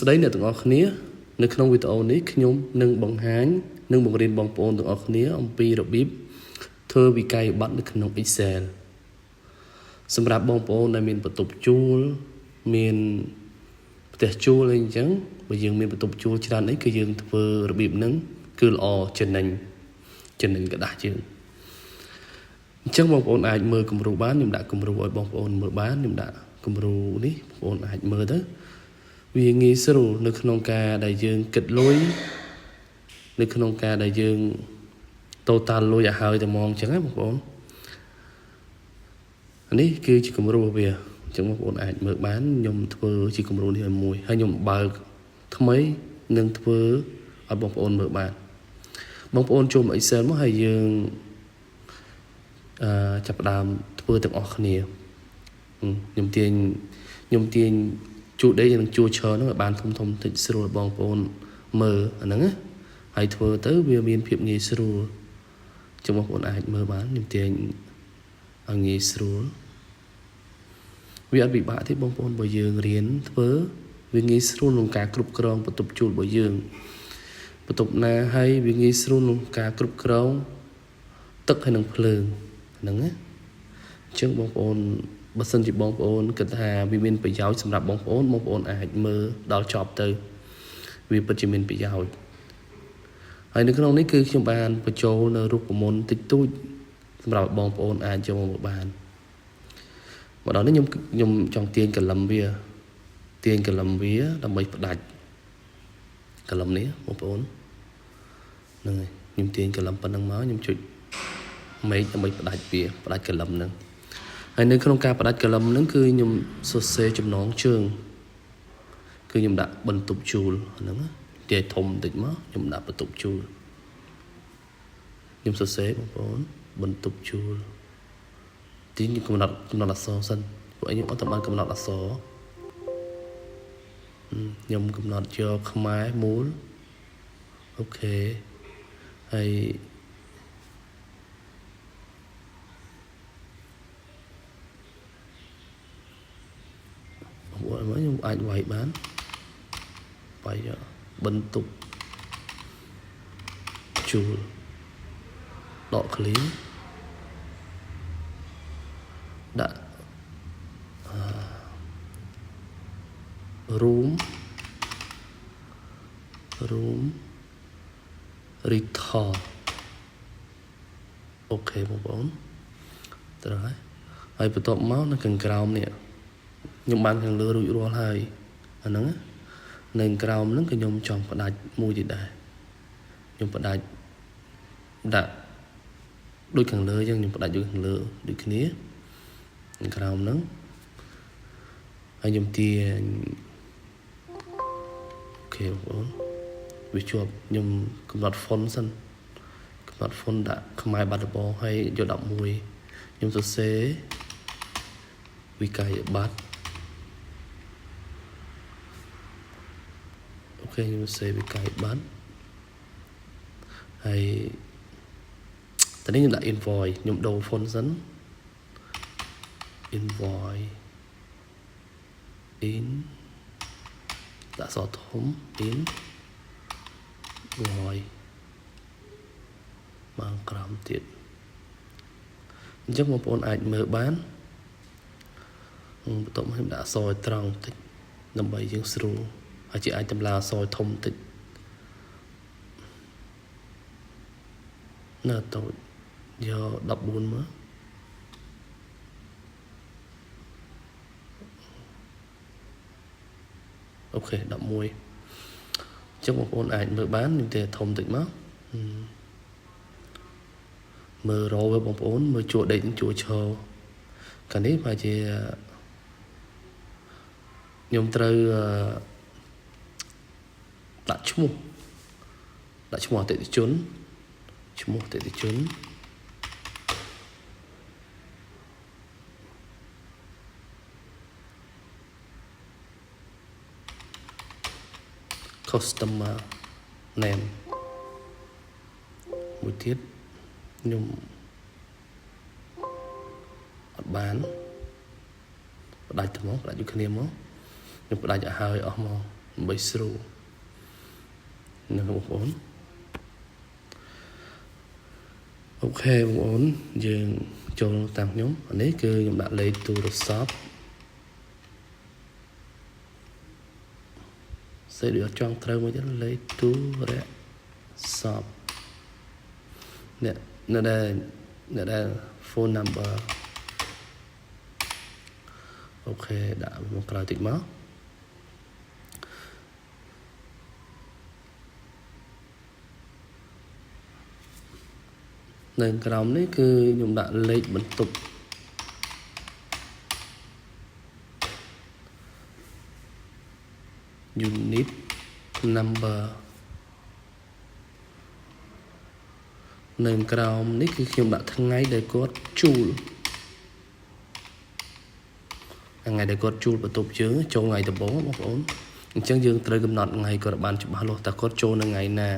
ស្ដីអ្នកទាំងអស់គ្នានៅក្នុងវីដេអូនេះខ្ញុំនឹងបង្ហាញនិងបង្រៀនបងប្អូនទាំងអស់គ្នាអំពីរបៀបធ្វើវិក័យប័ត្រនៅក្នុង Excel សម្រាប់បងប្អូនដែលមានបន្ទប់ជួលមានផ្ទះជួលអីអញ្ចឹងបើយើងមានបន្ទប់ជួលច្រើនអីគឺយើងធ្វើរបៀបហ្នឹងគឺល្អចំណេញกระดาษយើងអញ្ចឹងបងប្អូនអាចមើលគំរូបានខ្ញុំដាក់គំរូឲ្យបងប្អូនមើលបានខ្ញុំដាក់គំរូនេះបងប្អូនអាចមើលទៅវាងាយស្រួលនៅក្នុងការដែលយើងគិតលុយនៅក្នុងការដែលយើងtotalលុយឲ្យហើយតែហ្មងអញ្ចឹងណាបងប្អូននេះគឺជាគំរូរបស់វាអញ្ចឹងបងប្អូនអាចមើលបានខ្ញុំធ្វើជាគំរូនេះឲ្យមួយហើយខ្ញុំបើកថ្មីនឹងធ្វើឲ្យបងប្អូនមើលបានបងប្អូនចូលមក Excel មកហើយយើងចាប់ផ្ដើមធ្វើទាំងអស់គ្នាខ្ញុំទាញជួដេកនិងជួឈរហ្នឹងឲ្យបានធំតិចស្រួលបងប្អូនមើលអាហ្នឹងណាហើយធ្វើទៅវាមានភាពងាយស្រួលចឹងបងប្អូនអាចមើលបានខ្ញុំទាញឲ្យងាយស្រួលវាអត់ពិបាកទេបងប្អូនបើយើងរៀនធ្វើវាងាយស្រួលក្នុងការគ្រប់គ្រងបន្ទប់ជួលរបស់យើងបន្ទប់ណាហើយវាងាយស្រួលក្នុងការគ្រប់គ្រងទឹកហើយនិងភ្លើងហ្នឹងណាអញ្ចឹងបងប្អូនបើសិនជាបងប្អូនគិតថាវាមានប្រយោជន៍សម្រាប់បងប្អូនអាចមើលដល់ចប់ទៅវាពិតជាមានប្រយោជន៍ហើយនៅក្នុងនេះគឺខ្ញុំបានបញ្ចូលនៅរូបមន្តតិចតួចសម្រាប់បងប្អូនអាចយកមកបានមកដល់នេះខ្ញុំចង់ទាញកលឹមវាដើម្បីផ្ដាច់កលឹមនេះបងប្អូនហ្នឹងហើយខ្ញុំទាញកលឹមប៉ុណ្្នឹងមកខ្ញុំចុចមេឃដើម្បីផ្ដាច់កលឹមហ្នឹងហើយនៅក្នុងការផ្ដាច់កលឹមហ្នឹងគឺខ្ញុំសរសេរចំណងជើងគឺខ្ញុំដាក់បន្ទប់ជួលហ្នឹងទាយធំបន្តិចមកខ្ញុំដាក់បន្ទប់ជួលខ្ញុំសរសេរបងប្អូនបន្ទប់ជួលទីនេះកំណត់អក្សរសិនពួកខ្ញុំអត់បានកំណត់អក្សរខ្ញុំកំណត់យកខ្មែរមូលអូខេហើយខ្ញុំអាចវាយបានបន្ទប់ជួលដកឃ្លីដាក់ room recall អូខេបងប្អូនត្រូវហើយបន្ទាប់មកនៅខាងក្រោមនេះខ្ញុំបានខាងលើរួចរាល់ហើយអាហ្នឹងនៅក្រោមហ្នឹងក៏ខ្ញុំចង់ផ្ដាច់មួយទៀតដែរខ្ញុំផ្ដាច់ដាក់ដូចខាងលើអញ្ចឹងខ្ញុំផ្ដាច់ដូចខាងលើដូចគ្នាខាងក្រោមហ្នឹងហើយខ្ញុំទាញអូខេបងប្អូនវាជាប់ខ្ញុំកំណត់ font សិនកំណត់ font ដាក់ខ្មែរបាត់ដំបងហើយយក11ខ្ញុំសរសេរវិក័យប័ត្រអូខេខ្ញុំសេវិក័យប័ត្រហើយតើនេះខ្ញុំដាក់ invoice ខ្ញុំដូរ font សិន invoice in ដាក់សធំ in voice មកក្រោមទៀតអញ្ចឹងបងប្អូនអាចមើលបានបន្ទាប់មកខ្ញុំដាក់អក្សរត្រង់បន្តិចដើម្បីយើងស្រួលហើយជាអាចតម្លាអក្សរធំបន្តិចនៅតូចយក14មើលអូខេ11អញ្ចឹងបងប្អូនអាចមើលបាននេះតែធំបន្តិចមកមើលរោបងប្អូនមើលជួរដេកជួរឈរកាលនេះប្រហែលជាខ្ញុំត្រូវដាក់ឈ្មោះអតិថិជនcustomer name មួយទៀតខ្ញុំអត់បានផ្ដាច់ទៅមកផ្ដាច់ដូចគ្នាមកខ្ញុំផ្ដាច់ឲ្យហើយអស់មក បីស្រួលណាបងប្អូនអូខេបងប្អូនយើងចូលតាមខ្ញុំអានេះគឺខ្ញុំដាក់លេខទូរស័ព្ទសេរីអត់ចង់ត្រូវមួយទៀតលេខទូរស័ព្ទអ្នកដែល phone number អូខេដាក់មកក្រោយតិចមកនៅក្រោមនេះគឺខ្ញុំដាក់លេខបន្ទប់unit number នៅក្រោមនេះគឺខ្ញុំដាក់ថ្ងៃដែលគាត់ជួលថ្ងៃដែលគាត់ជួលបន្ទប់យើងចូលថ្ងៃដំបូងបងប្អូនអញ្ចឹងយើងត្រូវកំណត់ថ្ងៃគាត់បានច្បាស់លាស់តើគាត់ចូលនៅថ្ងៃណា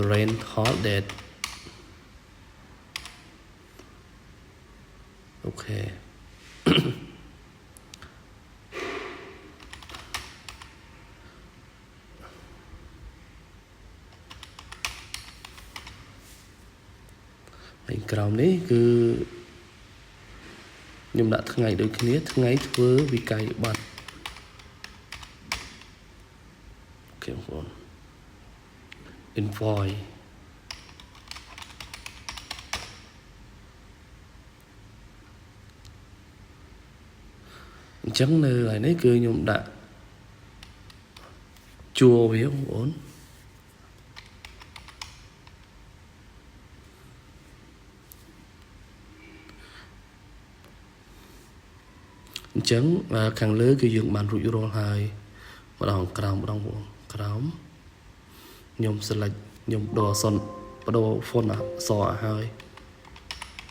rental date អូខេហើយក្រោមនេះគឺខ្ញុំដាក់ថ្ងៃដូចគ្នាថ្ងៃធ្វើវិក័យប័ត្រអូខេបងប្អូន invoice អញ្ចឹងនៅហើយនេះគឺខ្ញុំដាក់ជួរវាបងប្អូនអញ្ចឹងខាងលើគឺយើងបានរួចរាល់ហើយម្ដងក្រោមបងប្អូនក្រោមខ្ញុំ select ខ្ញុំបដូរ font អក្សរឲ្យហើយ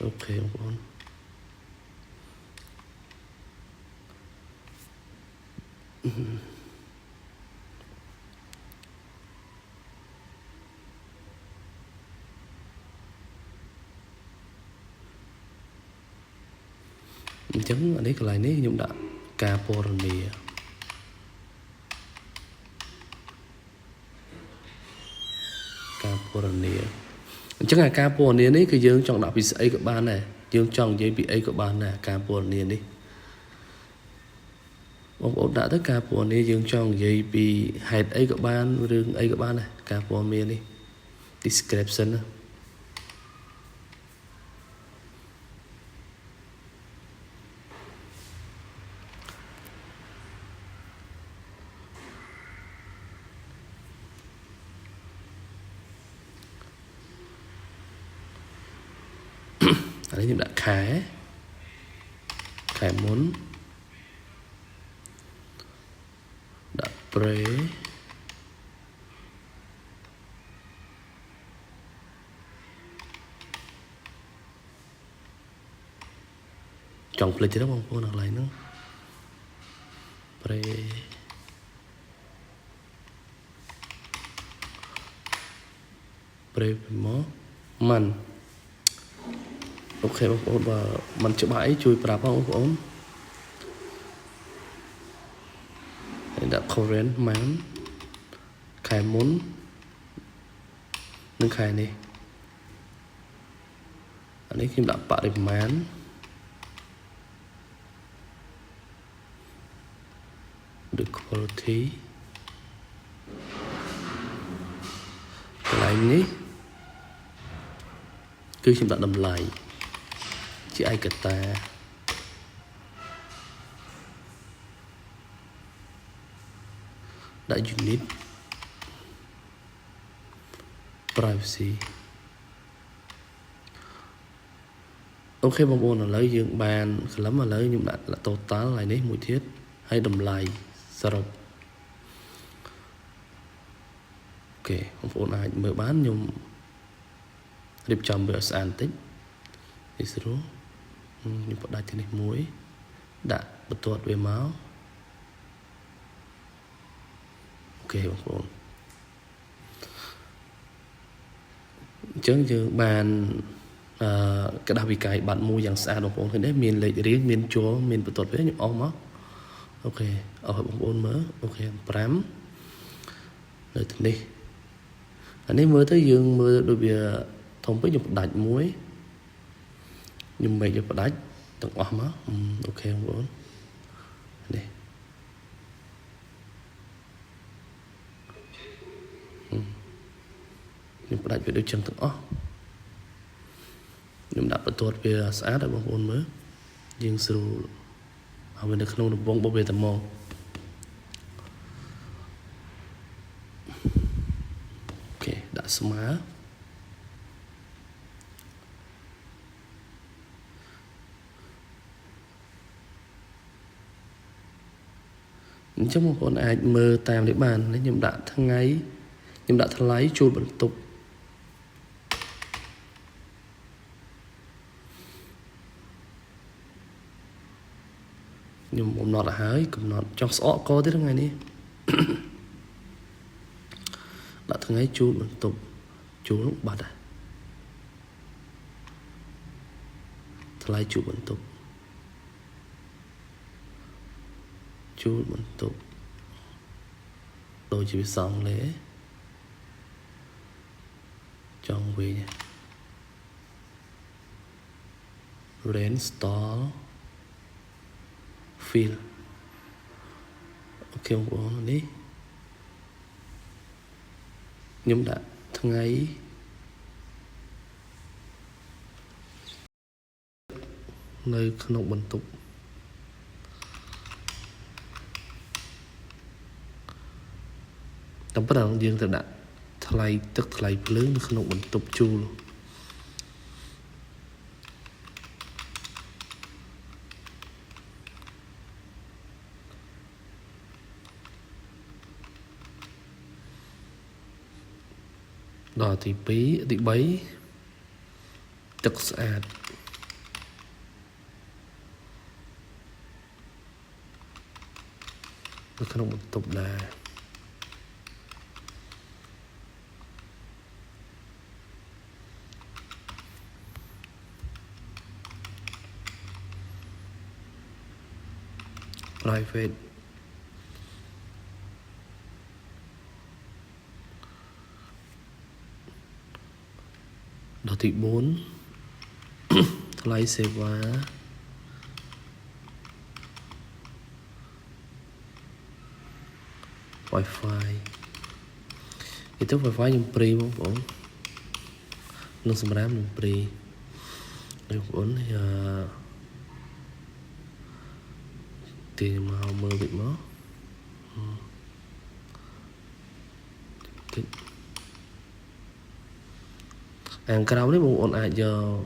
អូខេបងប្អូនអញ្ចឹងអានេះកន្លែងនេះខ្ញុំដាក់ការពណ៌នាអញ្ចឹងអាការពណ៌នានេះគឺយើងចង់ដាក់ពីស្អីក៏បានដែរយើងចង់និយាយពីអីក៏បានដែរការពណ៌នានេះបងប្អូនដាក់ទៅការពណ៌នាយើងចង់និយាយពីហេតុអីក៏បានរឿងអីក៏បានដែរការពណ៌នានេះ description ណាអានេះខ្ញុំដាក់ខែមុនដាក់ប្រេចង់ភ្លេចទេបងប្អូនអាកន្លែងហ្នឹងប្រេមកម៉ាន់អូខេបងប្អូនបើមិនច្បាស់អីជួយប្រាប់ផងបងប្អូនហើយដាក់ current month ខែមុននិងខែនេះអានេះខ្ញុំដាក់បរិមាណthe quality កន្លែងនេះគឺខ្ញុំដាក់តម្លៃជាឯកតាដាក់ unit privacy អូខេបងប្អូនឥឡូវយើងបានខ្លឹមឥឡូវខ្ញុំដាក់ total ហើយនេះមួយទៀតហើយតម្លៃសរុបអូខេបងប្អូនអាចមើលបានខ្ញុំរៀបចំវាឲ្យស្អាតបន្តិចនេះស្រួលខ្ញុំបដាច់ទីនេះមួយដាក់បន្ទាត់វាមកអូខេបងប្អូនអញ្ចឹងយើងបានក្តារវិក័យប័ណ្ណមួយយ៉ាងស្អាតបងប្អូនឃើញទេមានលេខរៀងមានជួរមានបន្ទាត់វាខ្ញុំអស់មកអូខេអស់ឲ្យបងប្អូនមើលអូខេ5 nơi thế này anh ấy mới tới dương mới đối với thông với nhập đạch muối nhưng mà nhập đạch tận ỏm á ok không bốn này nhập đạch về đôi chân tận ỏm nhưng đã bắt tuột về xã đã bằng bốn mới dương sưu ở bên đây không được bông bông về tầm mò ok đã smart trong một con ai mơ tam để bàn nhầm đã thằng ấy nhầm đã thằng lái chui bẩn tục nhưng một nọt là hái cầm nọt trong sọ có tới thằng này đi đã thằng ấy chui bẩn tục chui lúc bật à thằng lái chui bẩn tục chui bẩn tục đôi chỉ biết xong lễ trong về nha reinstall fill ok không có đi nhưng đã thằng ấy nơi không bận tục tầm bắt đầu dương tự đã thay tức thay lớn không bận tục chu luôn đó thì bí thì bấy tức sạch nó không một tục là private đó thì 4 lấy xe quá wifi itu wifi yang freeបងប្អូននឹងសម្រាប់នឹង free បងប្អូនទីមកមើលវិញមកអាងក្រៅនេះបងប្អូនអាចយក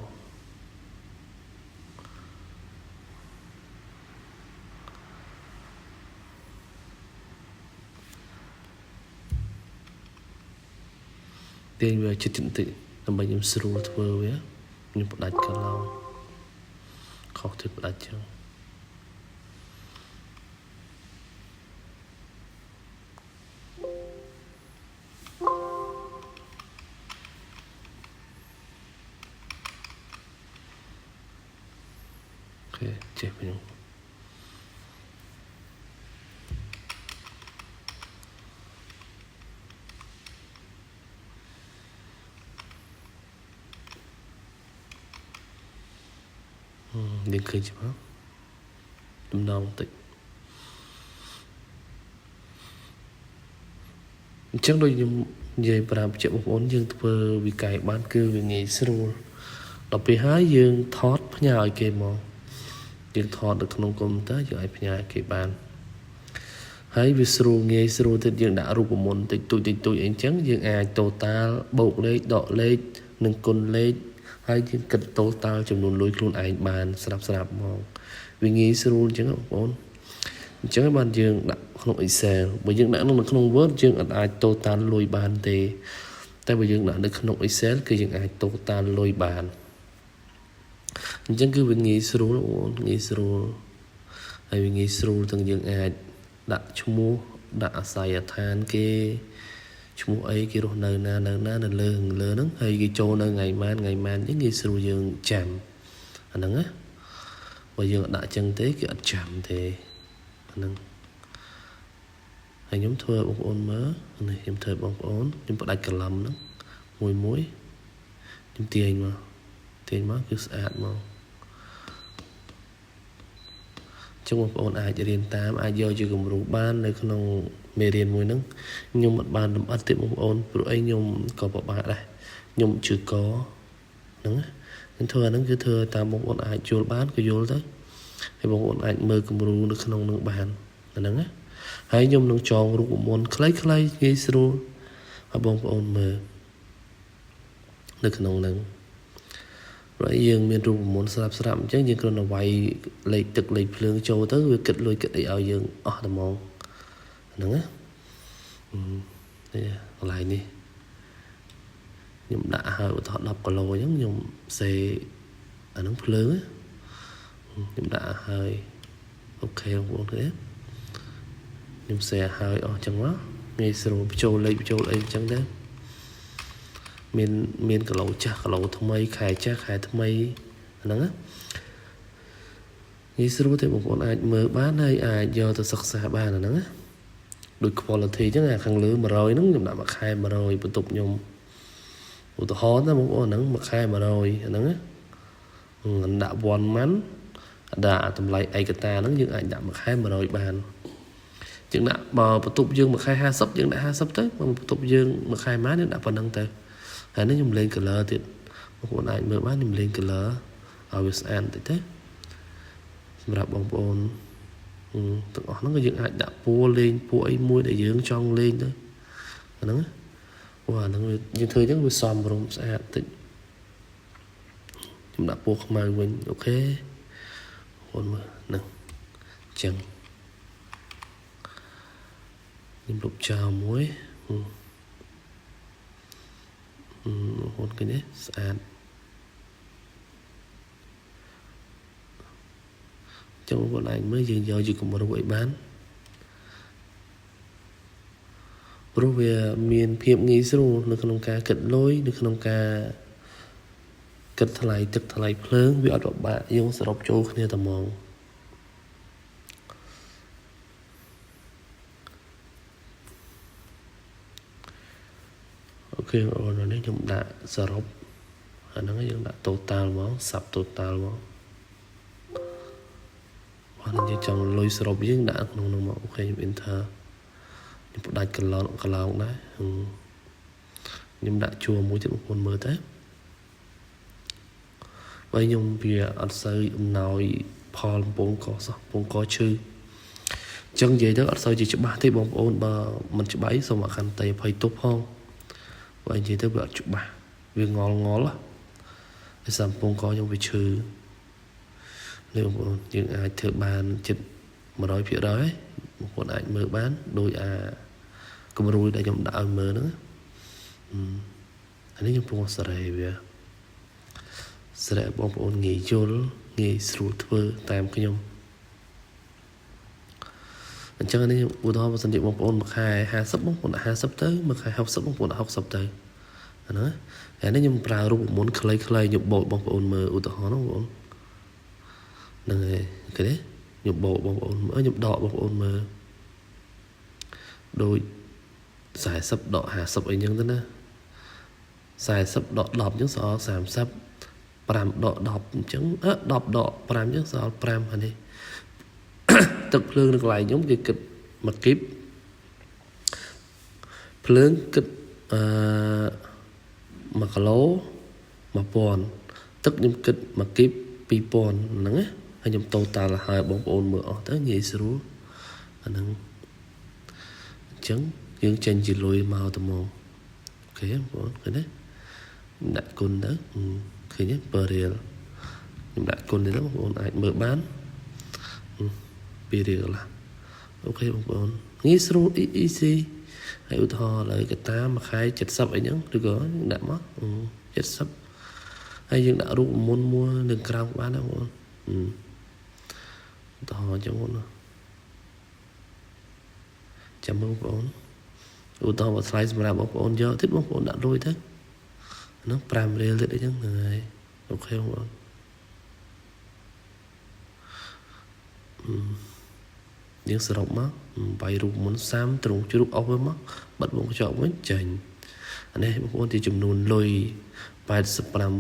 ទាញវាចិត្តបន្តិចដើម្បីខ្ញុំស្រួលធ្វើវាខ្ញុំផ្ដាច់កន្លងខុសទៅផ្ដាច់ចឹងអូខេចេះខ្ញុំយើងឃើញច្បាស់ដំណងបន្តិចអញ្ចឹងដូចខ្ញុំនិយាយប្រាប់ជាបងប្អូនយើងធ្វើវិក័យបានគឺវាងាយស្រួលដល់ពេលហើយយើងថតផ្ញើឲ្យគេមកយើងថតនៅក្នុងកុំព្យូទ័រយើងឲ្យផ្ញើឲ្យគេបានហើយវាស្រួលងាយស្រួលទៀតយើងដាក់រូបមន្តតិចតួចអីចឹងយើងអាច total បូកលេខដកលេខនិងគុណលេខហើយយើងគិត total ចំនួនលុយខ្លួនឯងបានស្រាប់មកវាងាយស្រួលចឹងបងប្អូនអញ្ចឹងបានយើងដាក់ក្នុង Excel បើយើងដាក់នៅក្នុង Word យើងអាច total លុយបានទេតែបើយើងដាក់នៅក្នុង Excel គឺយើងអាច total លុយបានអញ្ចឹងគឺវាងាយស្រួលបងប្អូនងាយស្រួលហើយវាងាយស្រួលទាំងយើងអាចដាក់ឈ្មោះដាក់អាស័យដ្ឋានគេឈ្មោះអីគេរស់នៅណានៅលើហ្នឹងហើយគេចូលនៅថ្ងៃម៉ានអញ្ចឹងងាយស្រួលយើងចាំអាហ្នឹងណាបើយើងដាក់អញ្ចឹងទេគេអត់ចាំទេអាហ្នឹង ហើយខ្ញុំធ្វើបងប្អូនមើលនេះខ្ញុំធ្វើបងប្អូនខ្ញុំផ្ដាច់កន្លំហ្នឹងមួយខ្ញុំទាញមកគឺស្អាតមកចឹងបងប្អូនអាចរៀនតាមអាចយកជាគំរូបាននៅក្នុងមេរៀនមួយហ្នឹងខ្ញុំអត់បានលម្អិតទេបងប្អូនព្រោះអីខ្ញុំក៏ពិបាកដែរខ្ញុំជឿកហ្នឹងខ្ញុំធ្វើអាហ្នឹងគឺធ្វើតាមបងប្អូនអាចយល់បានក៏យល់ទៅហើយបងប្អូនអាចមើលគំរូនៅក្នុងនឹងបានអាហ្នឹងណាហើយខ្ញុំនឹងចងរូបមន្តខ្លីៗងាយស្រួលឲ្យបងប្អូនមើលនៅក្នុងហ្នឹងព្រោះយើងមានរូបមន្តស្រាប់អញ្ចឹងយើងគ្រាន់តែវាយលេខទឹកលេខភ្លើងចូលទៅវាគិតលុយគិតអីឲ្យយើងអស់តែហ្មងហ្នឹងណានេះកន្លែងនេះខ្ញុំដាក់ហើយឧទាហរណ៍10គីឡូអញ្ចឹងខ្ញុំសេអាហ្នឹងភ្លើងខ្ញុំដាក់ហើយអូខេបងប្អូនទេខ្ញុំសេហើយអស់អញ្ចឹងមកងាយស្រួលបញ្ចូលលេខបញ្ចូលអីអញ្ចឹងទៅមានគីឡូចាស់គីឡូថ្មីខែចាស់ខែថ្មីហ្នឹងណាងាយស្រួលទេបងប្អូនអាចមើលបានហើយអាចយកទៅសិក្សាបានអាហ្នឹងណាដូច quality អញ្ចឹងអាខាងលើ100ហ្នឹងខ្ញុំដាក់មួយខែ100បន្ទប់ខ្ញុំឧទាហរណ៍ណាបងប្អូនហ្នឹងមួយខែ100អាហ្នឹងណាដាក់1 month ដាក់តម្លៃឯកតាហ្នឹងយើងអាចដាក់មួយខែ100បានជាងដាក់បើបន្ទប់យើងមួយខែ50យើងដាក់50ទៅបន្ទប់យើងមួយខែម៉ានយើងដាក់ប៉ុណ្្នឹងទៅហើយនេះខ្ញុំលេង color ទៀតបងប្អូនអាចមើលបានខ្ញុំលេង color ឲ្យវាស្អាតបន្តិចទៅសម្រាប់បងប្អូនទាំងអស់ហ្នឹងក៏យើងអាចដាក់ពណ៌លេងពណ៌អីមួយដែលយើងចង់លេងទៅអាហ្នឹងអាហ្នឹងយើងធ្វើអញ្ចឹងវាសមរម្យស្អាតបន្តិចខ្ញុំដាក់ពណ៌ខ្មៅវិញអូខេបងមើលហ្នឹងអញ្ចឹងខ្ញុំលុបចោលមួយបងឃើញទេស្អាតចឹងបងឯងមើលយើងយកជាគំរូអីបានព្រោះវាមានភាពងាយស្រួលនៅក្នុងការគិតលុយនៅក្នុងការគិតថ្លៃទឹកថ្លៃភ្លើងវាអត់ពិបាកយើងសរុបចូលគ្នាតែហ្មងអូខេអូននេះខ្ញុំដាក់សរុបអាហ្នឹងយើងដាក់ total ហ្មងសាប់ total ហ្មងបើយើងចង់លុយសរុបយើងដាក់ក្នុងនោះមកអូខេខ្ញុំ enter ខ្ញុំផ្ដាច់កន្លងដែរខ្ញុំដាក់ជួរមួយទៀតបងប្អូនមើលទៅបើខ្ញុំវាអត់សូវអំណោយផលកំពង់កសោះកំពង់កឈឺអញ្ចឹងនិយាយទៅអត់សូវជាច្បាស់ទេបងប្អូនបើមិនច្បាស់សូមអខន្តីអភ័យទោសផងបើនិយាយទៅវាអត់ច្បាស់វាងល់ហើយសំពងកខ្ញុំវាឈឺនេះបងប្អូនយើងអាចធ្វើបានជិត 100% បងប្អូនអាចមើលបានដោយគំរូដែលខ្ញុំដាក់ឲ្យមើលហ្នឹងអានេះខ្ញុំពងសេរីវាសេរីបងប្អូនងាយយល់ងាយស្រួលធ្វើតាមខ្ញុំអញ្ចឹងនេះឧទាហរណ៍បើសិនជាបងប្អូនមួយខែ50បងប្អូនដាក់50ទៅមួយខែ60បងប្អូនដាក់60ទៅអាហ្នឹងហើយនេះខ្ញុំប្រើរូបមន្តខ្លីៗខ្ញុំបោកបងប្អូនមើលឧទាហរណ៍ហ្នឹងបងប្អូនហ្នឹងហើយឃើញទេខ្ញុំបោកបងប្អូនមើលខ្ញុំដកបងប្អូនមើលដូច40ដក50អីចឹងទៅណា40ដក10អញ្ចឹងសល់30 5ដក10អញ្ចឹង10ដក5អញ្ចឹងសល់5អានេះទឹកភ្លើងនៅកន្លែងខ្ញុំគេគិត1គីបភ្លើងគិត1គីឡូ1000ទឹកខ្ញុំគិត1គីប2000ហ្នឹងណាហើយខ្ញុំតូតាល់ឲ្យបងប្អូនមើលអស់ទៅងាយស្រួលអាហ្នឹងអញ្ចឹងយើងចេញជាលុយមកទៅមកអូខេបងប្អូនឃើញទេដាក់គុណទៅឃើញទេ per real ខ្ញុំដាក់គុណនេះទៅបងប្អូនអាចមើលបាន2រៀលឡាអូខេបងប្អូនងាយស្រួល easy ហើយឧទាហរណ៍ឥឡូវកតាមួយខែ70អីចឹងឬក៏ដាក់មក70ហើយយើងដាក់រូបមន្តមួយនៅក្រោមបានដែរបងប្អូនឧទាហរណ៍ចឹងបងប្អូនចាំបងប្អូនឧទាហរណ៍បើថ្លៃសម្រាប់បងប្អូនយកទៀតបងប្អូនដាក់លុយទៅហ្នឹង5រៀលទៀតអីចឹងហ្នឹងហើយអូខេបងប្អូន យើងសរុបមកបាយរូបមុន30ត្រង់ជ្រូកអស់វិញមកបាត់បងកញ្ចក់វិញចាញ់អានេះបងប្អូនទីចំនួនលុយ85